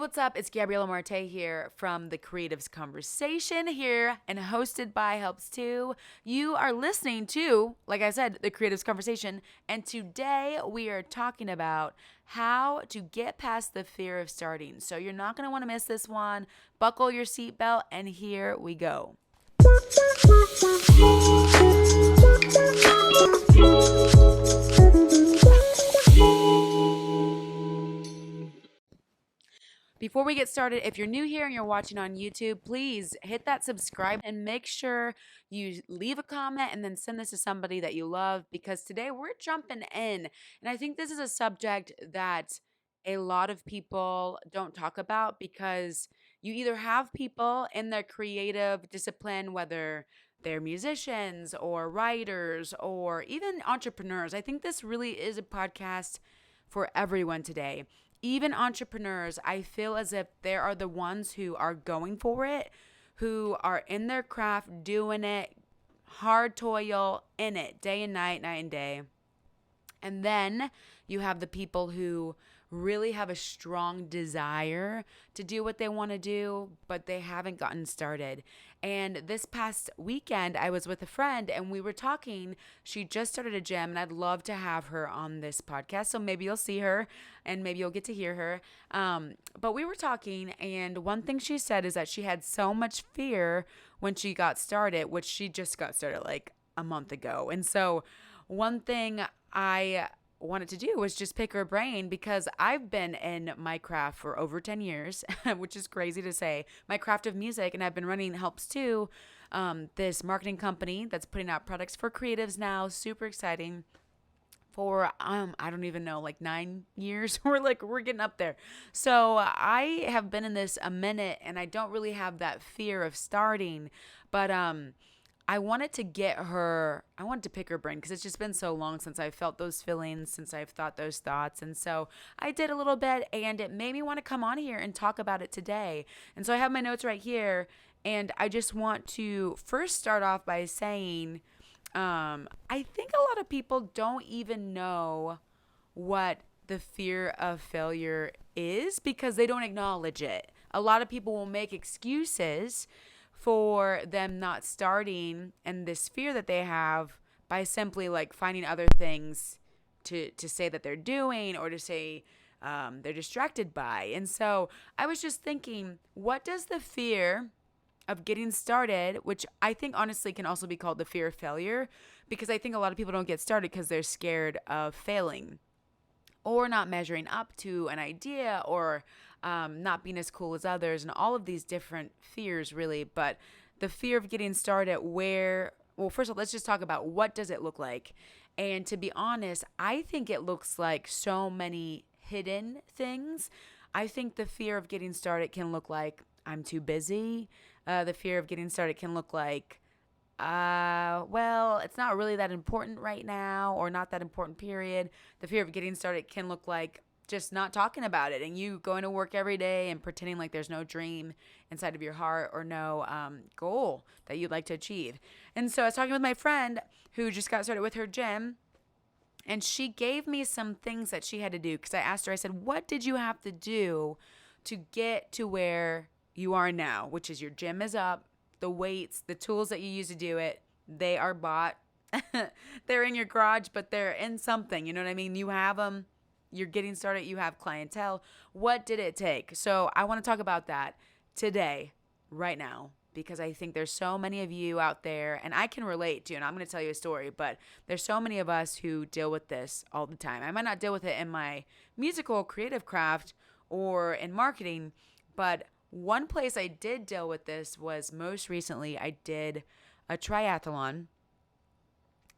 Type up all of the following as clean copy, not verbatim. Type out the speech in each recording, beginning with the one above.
What's up? It's Gabriella Martay here from the Creatives Conversation here and hosted by Helps 2. You are listening to, like I said, the Creatives Conversation, and today we are talking about how to get past the fear of starting. So you're not going to want to miss this one. Buckle your seatbelt, and here we go. Before we get started, if you're new here and you're watching on YouTube, please hit that subscribe and make sure you leave a comment and then send this to somebody that you love, because today we're jumping in. And I think this is a subject that a lot of people don't talk about, because you either have people in their creative discipline, whether they're musicians or writers or even entrepreneurs. I think this really is a podcast for everyone today. Even entrepreneurs, I feel as if they are the ones who are going for it, who are in their craft, doing it, hard toil in it, day and night, night and day. And then you have the people who really have a strong desire to do what they want to do, but they haven't gotten started. And this past weekend, I was with a friend and we were talking. She just started a gym, and I'd love to have her on this podcast. So maybe you'll see her and maybe you'll get to hear her. But we were talking, and one thing she said is that she had so much fear when she got started, which she just got started like a month ago. And so one thing I wanted to do was just pick her brain, because I've been in my craft for over 10 years, which is crazy to say, my craft of music, and I've been running Helps 2, this marketing company that's putting out products for creatives now, super exciting, for I don't even know, like 9 years. We're getting up there. So I have been in this a minute, and I don't really have that fear of starting, but I wanted to pick her brain, because it's just been so long since I've felt those feelings, since I've thought those thoughts. And so I did a little bit, and it made me want to come on here and talk about it today. And so I have my notes right here, and I just want to first start off by saying, I think a lot of people don't even know what the fear of failure is, because they don't acknowledge it. A lot of people will make excuses for them not starting, and this fear that they have, by simply like finding other things to say that they're doing, or to say they're distracted by. And so I was just thinking, what does the fear of getting started, which I think honestly can also be called the fear of failure, because I think a lot of people don't get started because they're scared of failing, or not measuring up to an idea, or not being as cool as others, and all of these different fears, really. But the fear of getting started, first of all, let's just talk about what does it look like. And to be honest, I think it looks like so many hidden things. I think the fear of getting started can look like, I'm too busy. The fear of getting started can look like, it's not really that important right now, or not that important, period. The fear of getting started can look like just not talking about it, and you going to work every day and pretending like there's no dream inside of your heart, or no goal that you'd like to achieve. And so I was talking with my friend who just got started with her gym, and she gave me some things that she had to do, because I asked her, I said, what did you have to do to get to where you are now, which is your gym is up, the weights, the tools that you use to do it, they are bought. They're in your garage, but they're in something, you know what I mean? You have them. You're getting started. You have clientele. What did it take? So I want to talk about that today, right now, because I think there's so many of you out there, and I can relate to, and I'm going to tell you a story, but there's so many of us who deal with this all the time. I might not deal with it in my musical creative craft or in marketing, but one place I did deal with this was most recently I did a triathlon.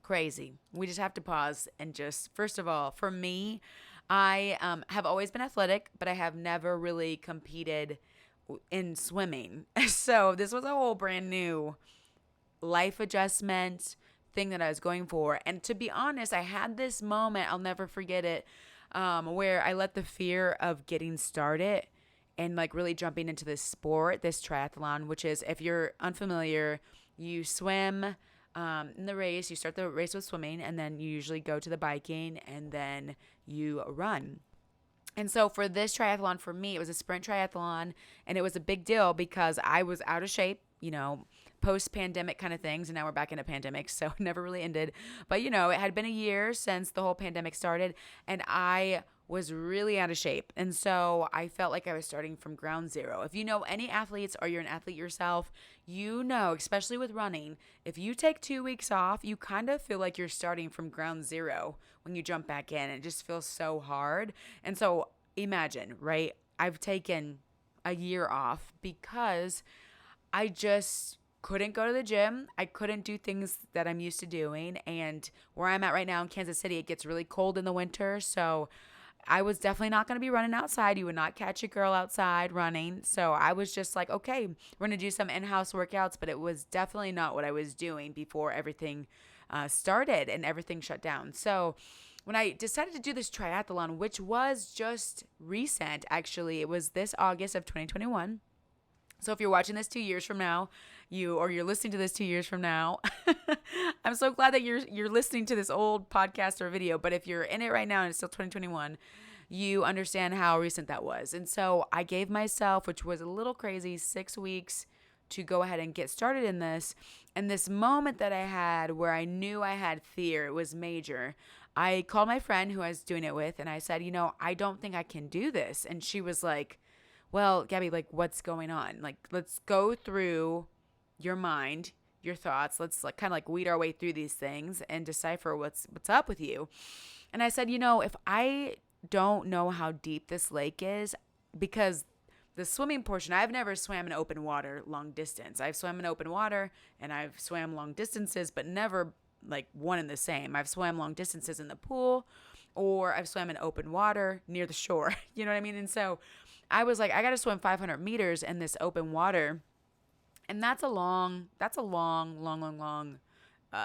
Crazy. We just have to pause and just, first of all, for me, I have always been athletic, but I have never really competed in swimming. So this was a whole brand new life adjustment thing that I was going for. And to be honest, I had this moment, I'll never forget it, where I let the fear of getting started and like really jumping into this sport, this triathlon, which is, if you're unfamiliar, you swim in the race. You start the race with swimming, and then you usually go to the biking, and then you run. And so for this triathlon, for me, it was a sprint triathlon, and it was a big deal because I was out of shape, post pandemic kind of things. And now we're back in a pandemic, so it never really ended. But, it had been a year since the whole pandemic started, and I was really out of shape. And so I felt like I was starting from ground zero. If you know any athletes or you're an athlete yourself, especially with running, if you take 2 weeks off, you kind of feel like you're starting from ground zero when you jump back in. It just feels so hard. And so imagine, right? I've taken a year off because I just couldn't go to the gym. I couldn't do things that I'm used to doing. And where I'm at right now in Kansas City, it gets really cold in the winter. So I was definitely not going to be running outside. You would not catch a girl outside running. So I was just like, okay, we're going to do some in-house workouts. But it was definitely not what I was doing before everything started and everything shut down. So when I decided to do this triathlon, which was just recent, actually, it was this August of 2021. So if you're watching this 2 years from now, you're listening to this 2 years from now, I'm so glad that you're listening to this old podcast or video. But if you're in it right now and it's still 2021, you understand how recent that was. And so I gave myself, which was a little crazy, 6 weeks to go ahead and get started in this. And this moment that I had where I knew I had fear, it was major. I called my friend who I was doing it with, and I said, I don't think I can do this. And she was like, well, Gabby, like, what's going on? Like, let's go through your mind, your thoughts. Let's like kind of like weed our way through these things and decipher what's up with you. And I said, if I don't know how deep this lake is, because the swimming portion, I've never swam in open water long distance. I've swam in open water and I've swam long distances, but never like one and the same. I've swam long distances in the pool, or I've swam in open water near the shore. You know what I mean? And so I was like, I got to swim 500 meters in this open water. And that's a long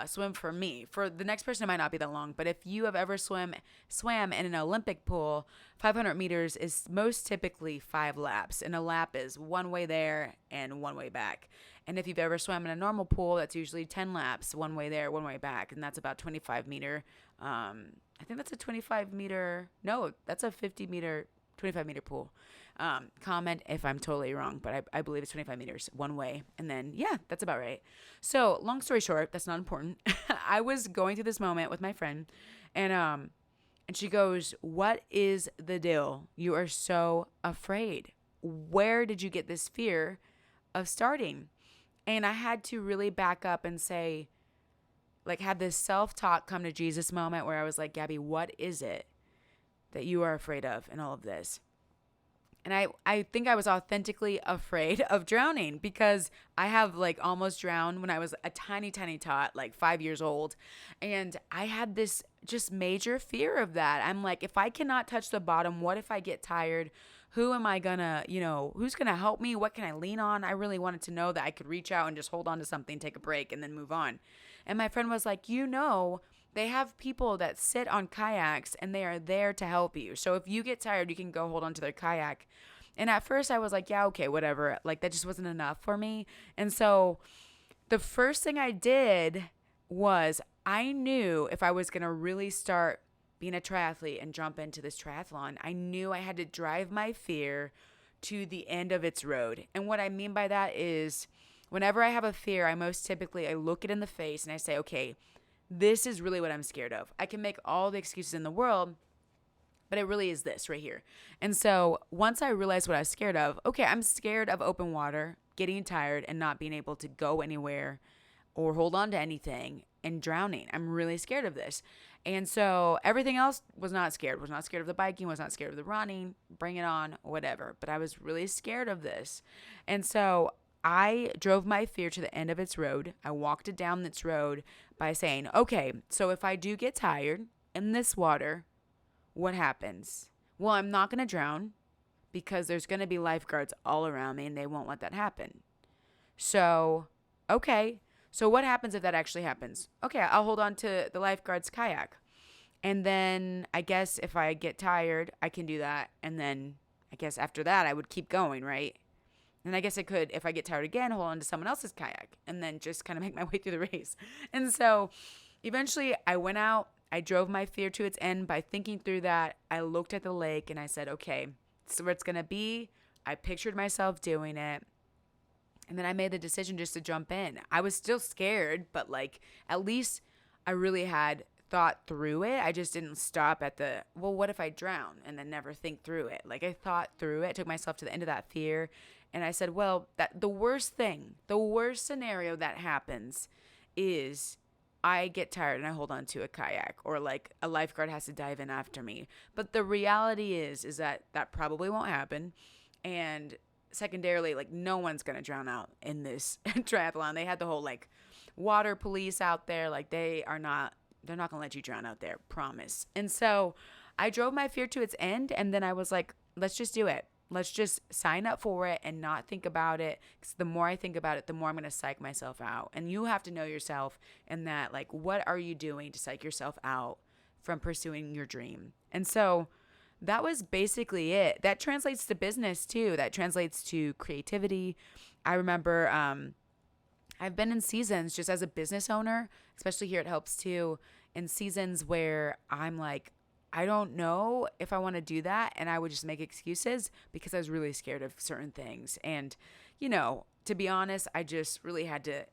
swim for me. For the next person, it might not be that long. But if you have ever swam in an Olympic pool, 500 meters is most typically 5 laps. And a lap is one way there and one way back. And if you've ever swam in a normal pool, that's usually 10 laps, one way there, one way back. And that's about 25 meter. I think that's a 25 meter. No, that's a 50 meter, 25 meter pool. Comment if I'm totally wrong, but I believe it's 25 meters one way. And then, yeah, that's about right. So long story short, that's not important. I was going through this moment with my friend, and she goes, what is the deal? You are so afraid. Where did you get this fear of starting? And I had to really back up and say, like, have this self-talk come to Jesus moment where I was like, Gabby, what is it that you are afraid of in all of this? And I think I was authentically afraid of drowning because I have like almost drowned when I was a tiny, tiny tot, like 5 years old. And I had this just major fear of that. I'm like, if I cannot touch the bottom, what if I get tired? Who am I gonna, who's gonna help me? What can I lean on? I really wanted to know that I could reach out and just hold on to something, take a break, and then move on. And my friend was like, they have people that sit on kayaks and they are there to help you. So if you get tired, you can go hold on to their kayak. And at first I was like, yeah, okay, whatever. Like that just wasn't enough for me. And so the first thing I did was I knew if I was going to really start being a triathlete and jump into this triathlon, I knew I had to drive my fear to the end of its road. And what I mean by that is whenever I have a fear, I look it in the face and I say, okay, this is really what I'm scared of. I can make all the excuses in the world, but it really is this right here. And so once I realized what I was scared of, okay, I'm scared of open water, getting tired and not being able to go anywhere or hold on to anything and drowning. I'm really scared of this. And so everything else was not scared of the biking, was not scared of the running, bring it on, whatever. But I was really scared of this. And so I drove my fear to the end of its road. I walked it down its road by saying, okay, so if I do get tired in this water, what happens? Well, I'm not going to drown because there's going to be lifeguards all around me and they won't let that happen. So, okay. So what happens if that actually happens? Okay, I'll hold on to the lifeguard's kayak. And then I guess if I get tired, I can do that. And then I guess after that, I would keep going, right? And I guess I could, if I get tired again, hold on to someone else's kayak and then just kind of make my way through the race. And so eventually I went out I drove my fear to its end by thinking through that. I looked at the lake and I said, okay, this is where it's going to be. I pictured myself doing it. And then I made the decision just to jump in. I was still scared, but like at least I really had thought through it. I just didn't stop at the, well, what if I drown and then never think through it? Like I thought through it, took myself to the end of that fear. And I said, well, that the worst thing, the worst scenario that happens is I get tired and I hold on to a kayak, or like a lifeguard has to dive in after me. But the reality is that that probably won't happen. And secondarily, like no one's going to drown out in this triathlon. They had the whole like water police out there. Like they're not going to let you drown out there, promise. And so I drove my fear to its end. And then I was like, let's just do it. Let's just sign up for it and not think about it. Because the more I think about it, the more I'm going to psych myself out. And you have to know yourself and that, like, what are you doing to psych yourself out from pursuing your dream? And so that was basically it. That translates to business too. That translates to creativity. I remember I've been in seasons just as a business owner, especially here at Helps too, in seasons where I'm like, I don't know if I want to do that. And I would just make excuses because I was really scared of certain things. And, you know, to be honest, I just really had to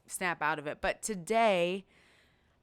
snap out of it. But today,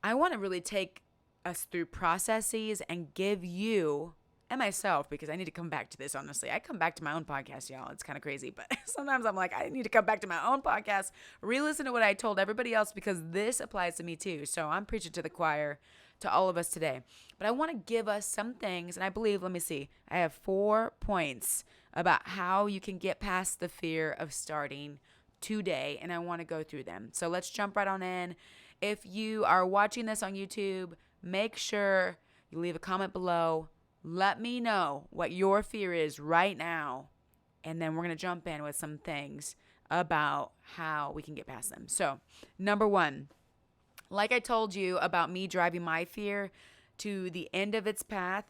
I want to really take us through processes and give you and myself, because I need to come back to this, honestly. I come back to my own podcast, y'all. It's kind of crazy, but sometimes I'm like, I need to come back to my own podcast, re-listen to what I told everybody else, because this applies to me too. So I'm preaching to the choir, to all of us today. But I want to give us some things, and I believe, let me see, I have 4 points about how you can get past the fear of starting today, and I want to go through them. So let's jump right on in. If you are watching this on YouTube, make sure you leave a comment below. Let me know what your fear is right now, and then we're going to jump in with some things about how we can get past them. So, number 1, like I told you about me driving my fear to the end of its path,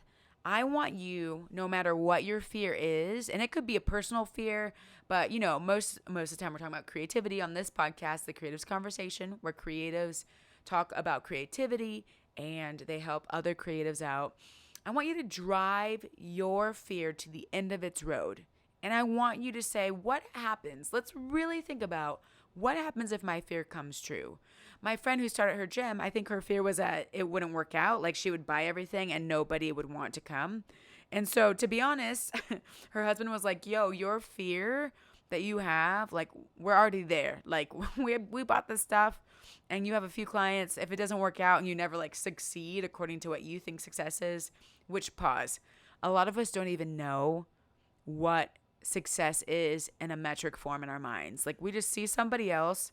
I want you, no matter what your fear is, and it could be a personal fear, but you know, most of the time we're talking about creativity on this podcast, The Creatives Conversation, where creatives talk about creativity and they help other creatives out. I want you to drive your fear to the end of its road. And I want you to say, what happens? Let's really think about what happens if my fear comes true. My friend who started her gym, I think her fear was that it wouldn't work out. Like she would buy everything and nobody would want to come. And so to be honest, her husband was like, yo, your fear that you have, like we're already there. Like we bought this stuff and you have a few clients. If it doesn't work out and you never like succeed according to what you think success is, which pause, a lot of us don't even know what success is in a metric form in our minds. Like we just see somebody else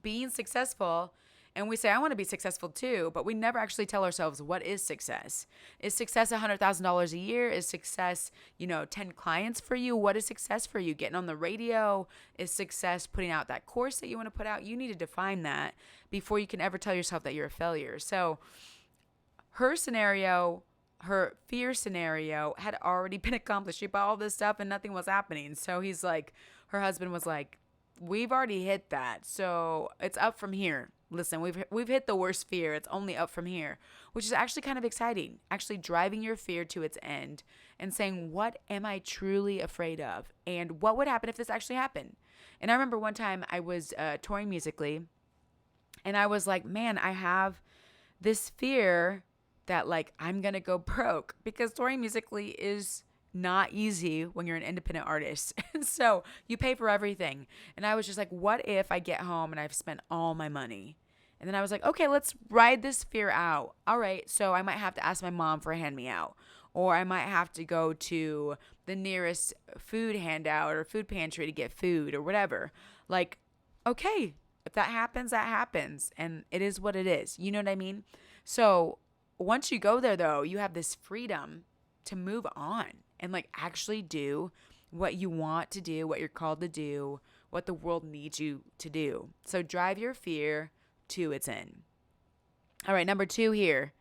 being successful and we say, I want to be successful too, but we never actually tell ourselves, what is success? Is success $100,000 a year? Is success, 10 clients for you? What is success for you? Getting on the radio? Is success putting out that course that you want to put out? You need to define that before you can ever tell yourself that you're a failure. So her fear scenario had already been accomplished. She bought all this stuff and nothing was happening. So he's like, her husband was like, we've already hit that. So it's up from here. Listen, we've hit the worst fear. It's only up from here, which is actually kind of exciting. Actually driving your fear to its end and saying, what am I truly afraid of? And what would happen if this actually happened? And I remember one time I was touring musically and I was like, man, I have this fear that like I'm going to go broke, because touring musically is not easy when you're an independent artist. So you pay for everything. And I was just like, what if I get home and I've spent all my money? And then I was like, okay, let's ride this fear out. All right. So I might have to ask my mom for a hand me out, or I might have to go to the nearest food handout or food pantry to get food or whatever. Like, okay, if that happens, that happens. And it is what it is. You know what I mean? So once you go there though, you have this freedom to move on and like actually do what you want to do, what you're called to do, what the world needs you to do. So drive your fear to its end. All right, number 2 here.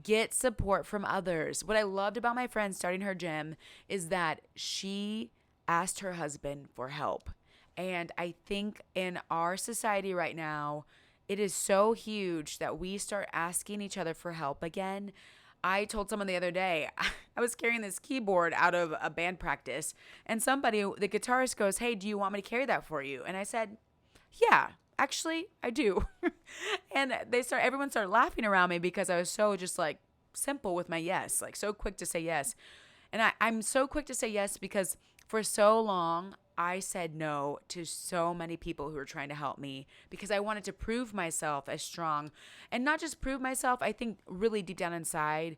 Get support from others. What I loved about my friend starting her gym is that she asked her husband for help. And I think in our society right now, it is so huge that we start asking each other for help again. I told someone the other day, I was carrying this keyboard out of a band practice, and somebody, the guitarist goes, "Hey, do you want me to carry that for you?" And I said, "Yeah, actually, I do." And everyone started laughing around me because I was so just like simple with my yes, like so quick to say yes. And I'm so quick to say yes because for so long, I said no to so many people who were trying to help me because I wanted to prove myself as strong. And not just prove myself, I think really deep down inside,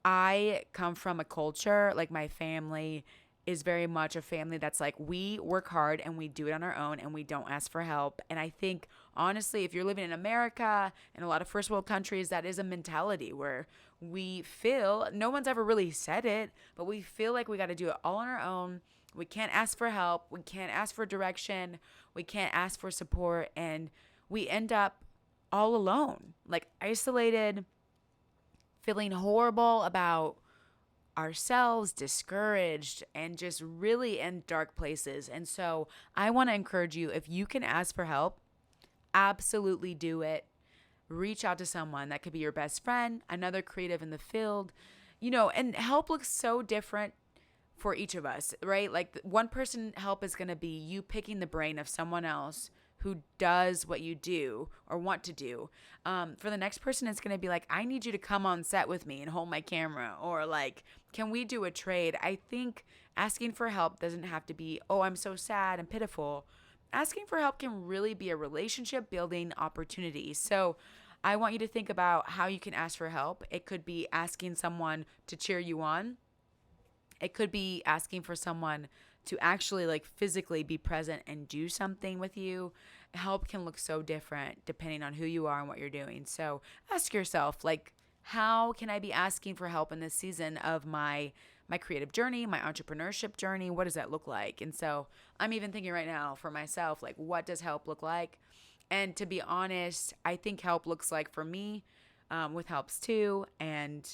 I come from a culture, like my family is very much a family that's like, we work hard and we do it on our own and we don't ask for help. And I think, honestly, if you're living in America and a lot of first world countries, that is a mentality where we feel, no one's ever really said it, but we feel like we got to do it all on our own. We can't ask for help. We can't ask for direction. We can't ask for support. And we end up all alone, like isolated, feeling horrible about ourselves, discouraged, and just really in dark places. And so I want to encourage you, if you can ask for help, absolutely do it. Reach out to someone. That could be your best friend, another creative in the field, and help looks so different for each of us, right? Like one person help is going to be you picking the brain of someone else who does what you do or want to do. For the next person, it's going to be like, I need you to come on set with me and hold my camera, or like, can we do a trade? I think asking for help doesn't have to be, oh, I'm so sad and pitiful. Asking for help can really be a relationship building opportunity. So I want you to think about how you can ask for help. It could be asking someone to cheer you on. It could be asking for someone to actually like physically be present and do something with you. Help can look so different depending on who you are and what you're doing. So ask yourself, like, how can I be asking for help in this season of my creative journey, my entrepreneurship journey? What does that look like? And so I'm even thinking right now for myself, like, what does help look like? And to be honest, I think help looks like for me, with helps too, and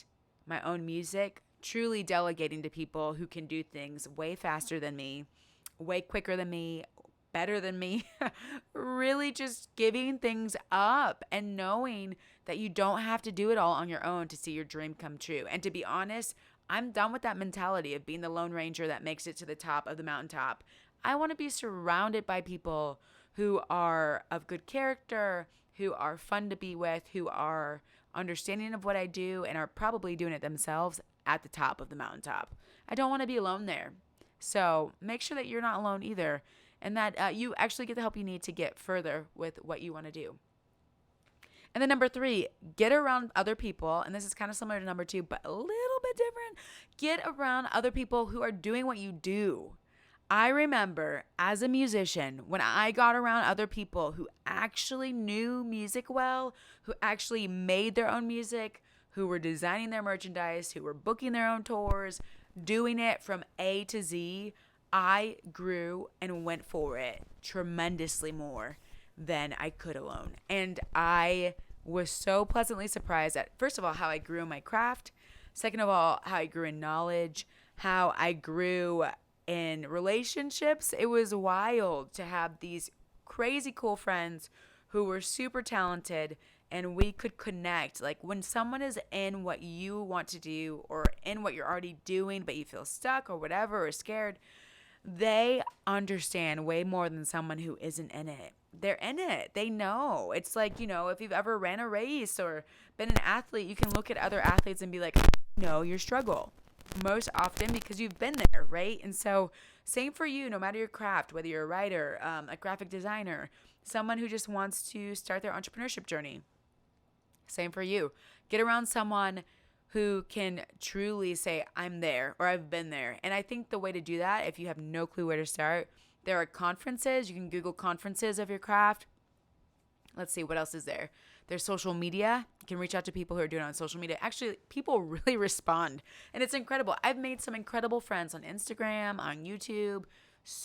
my own music, truly delegating to people who can do things way faster than me, way quicker than me, better than me. Really just giving things up and knowing that you don't have to do it all on your own to see your dream come true. And to be honest, I'm done with that mentality of being the Lone Ranger that makes it to the top of the mountaintop. I want to be surrounded by people who are of good character, who are fun to be with, who are understanding of what I do and are probably doing it themselves at the top of the mountaintop. I don't want to be alone there. So make sure that you're not alone either, and that you actually get the help you need to get further with what you want to do. And then number 3, get around other people. And this is kind of similar to number 2, but a little bit different. Get around other people who are doing what you do. I remember as a musician, when I got around other people who actually knew music well, who actually made their own music, who were designing their merchandise, who were booking their own tours, doing it from A to Z, I grew and went for it tremendously more than I could alone. And I was so pleasantly surprised at, first of all, how I grew in my craft. Second of all, how I grew in knowledge, how I grew in relationships. It was wild to have these crazy cool friends who were super talented and we could connect. Like when someone is in what you want to do or in what you're already doing, but you feel stuck or whatever or scared, they understand way more than someone who isn't in it. They're in it. They know. It's like, if you've ever ran a race or been an athlete, you can look at other athletes and be like, I know your struggle most often because you've been there, right? And so same for you, no matter your craft, whether you're a writer, a graphic designer, someone who just wants to start their entrepreneurship journey. Same for you. Get around someone who can truly say, I'm there or I've been there. And I think the way to do that, if you have no clue where to start, there are conferences. You can Google conferences of your craft. Let's see, what else is there? There's social media. You can reach out to people who are doing it on social media. Actually, people really respond. And it's incredible. I've made some incredible friends on Instagram, on YouTube,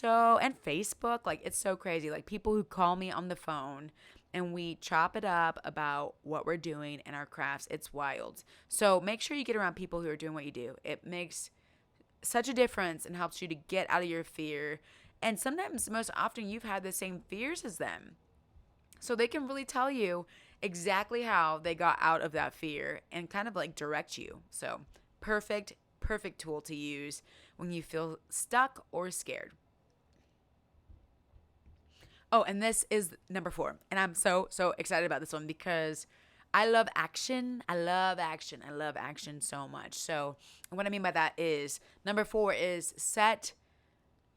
and Facebook. Like, it's so crazy. Like, people who call me on the phone and we chop it up about what we're doing in our crafts. It's wild. So make sure you get around people who are doing what you do. It makes such a difference and helps you to get out of your fear. And sometimes, most often, you've had the same fears as them. So they can really tell you exactly how they got out of that fear and kind of like direct you. So, perfect tool to use when you feel stuck or scared. Oh, and this is number 4. And I'm so excited about this one because I love action. I love action. I love action so much. So, what I mean by that is number 4 is set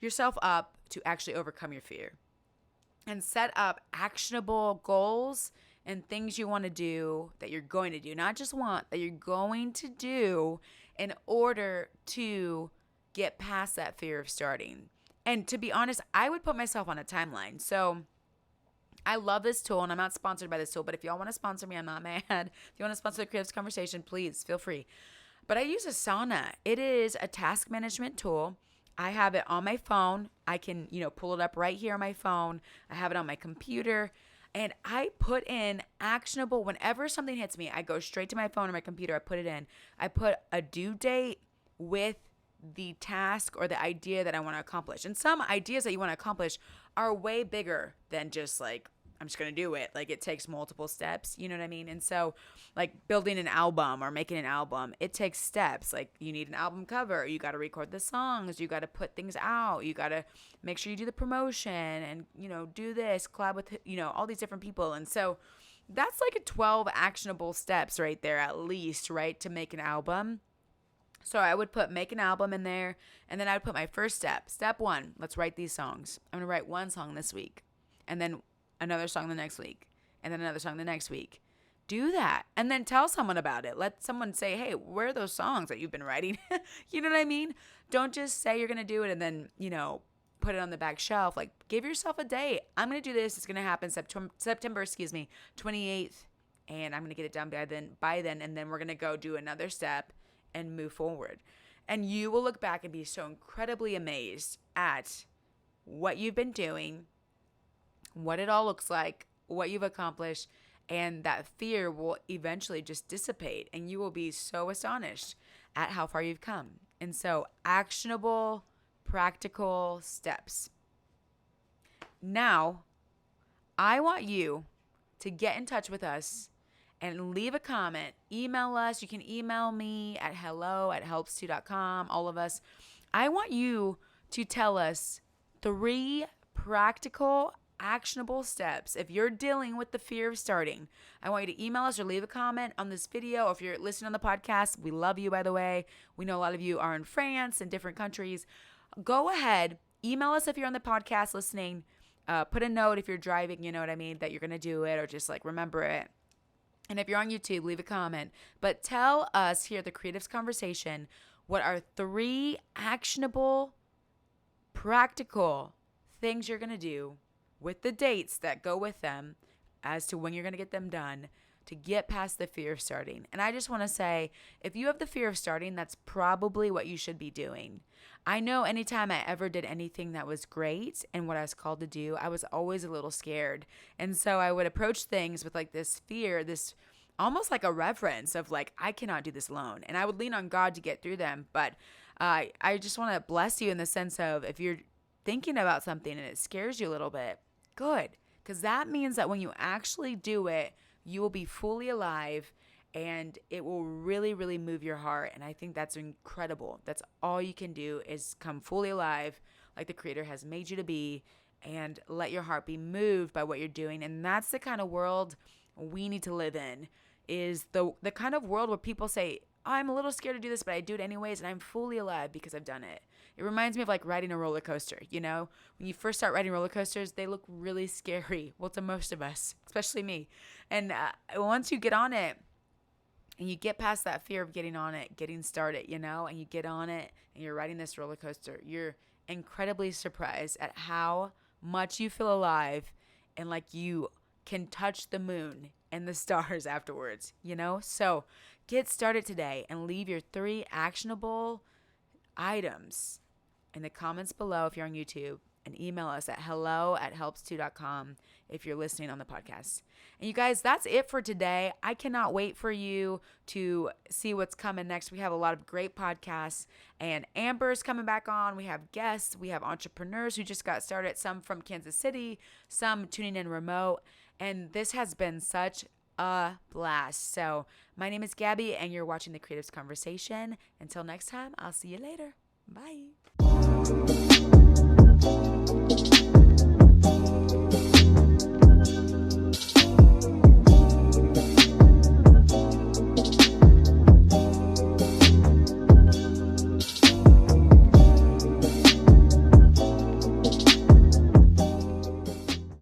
yourself up to actually overcome your fear and set up actionable goals and things you want to do that you're going to do, not just want, that you're going to do in order to get past that fear of starting. And to be honest, I would put myself on a timeline. So I love this tool, and I'm not sponsored by this tool, but if y'all want to sponsor me, I'm not mad. If you want to sponsor the Creative Conversation, please feel free. But I use Asana. It is a task management tool. I have it on my phone. I can, pull it up right here on my phone. I have it on my computer. And I put in actionable, whenever something hits me, I go straight to my phone or my computer. I put it in. I put a due date with the task or the idea that I want to accomplish. And some ideas that you want to accomplish are way bigger than just like, I'm just going to do it. Like it takes multiple steps, you know what I mean? And so like building an album or making an album, it takes steps. Like you need an album cover, you got to record the songs, you got to put things out, you got to make sure you do the promotion and, do this, collab with, all these different people. And so that's like a 12 actionable steps right there, at least, right? To make an album. So I would put make an album in there, and then I would put my first step. Step 1, let's write these songs. I'm going to write one song this week, and then another song the next week, and then another song the next week. Do that, and then tell someone about it. Let someone say, hey, where are those songs that you've been writing? You know what I mean? Don't just say you're going to do it and then, put it on the back shelf. Like, give yourself a date. I'm going to do this. It's going to happen September 28th, and I'm going to get it done by then, and then we're going to go do another step and move forward. And you will look back and be so incredibly amazed at what you've been doing, what it all looks like, what you've accomplished, and that fear will eventually just dissipate, and you will be so astonished at how far you've come. And so, actionable, practical steps. Now, I want you to get in touch with us and leave a comment. Email us. You can email me at hello@helps2.com, all of us. I want you to tell us 3 practical, actionable steps. If you're dealing with the fear of starting, I want you to email us or leave a comment on this video. If you're listening on the podcast, we love you, by the way. We know a lot of you are in France and different countries. Go ahead, email us if you're on the podcast listening. Put a note if you're driving, you know what I mean, that you're going to do it, or just like remember it. And if you're on YouTube, leave a comment. But tell us here at the Creatives Conversation what are 3 actionable, practical things you're going to do with the dates that go with them as to when you're going to get them done to get past the fear of starting. And I just want to say, if you have the fear of starting, that's probably what you should be doing. I know anytime I ever did anything that was great and what I was called to do, I was always a little scared. And so I would approach things with like this fear, this almost like a reverence of like, I cannot do this alone. And I would lean on God to get through them. But I just want to bless you in the sense of, if you're thinking about something and it scares you a little bit, good. Because that means that when you actually do it, you will be fully alive, and it will really, really move your heart. And I think that's incredible. That's all you can do, is come fully alive like the Creator has made you to be, and let your heart be moved by what you're doing. And that's the kind of world we need to live in, is the kind of world where people say, oh, I'm a little scared to do this, but I do it anyways, and I'm fully alive because I've done it. It reminds me of like riding a roller coaster, When you first start riding roller coasters, they look really scary. Well, to most of us, especially me. And once you get on it and you get past that fear of getting on it, getting started, and you get on it and you're riding this roller coaster, you're incredibly surprised at how much you feel alive and like you can touch the moon and the stars afterwards, So get started today and leave your 3 actionable items in the comments below if you're on YouTube, and email us at hello@helps2.com if you're listening on the podcast. And you guys, that's it for today. I cannot wait for you to see what's coming next. We have a lot of great podcasts, and Amber's coming back on. We have guests. We have entrepreneurs who just got started, some from Kansas City, some tuning in remote. And this has been such a blast. So, my name is Gabby, and you're watching the Creatives Conversation. Until next time, I'll see you later. Bye.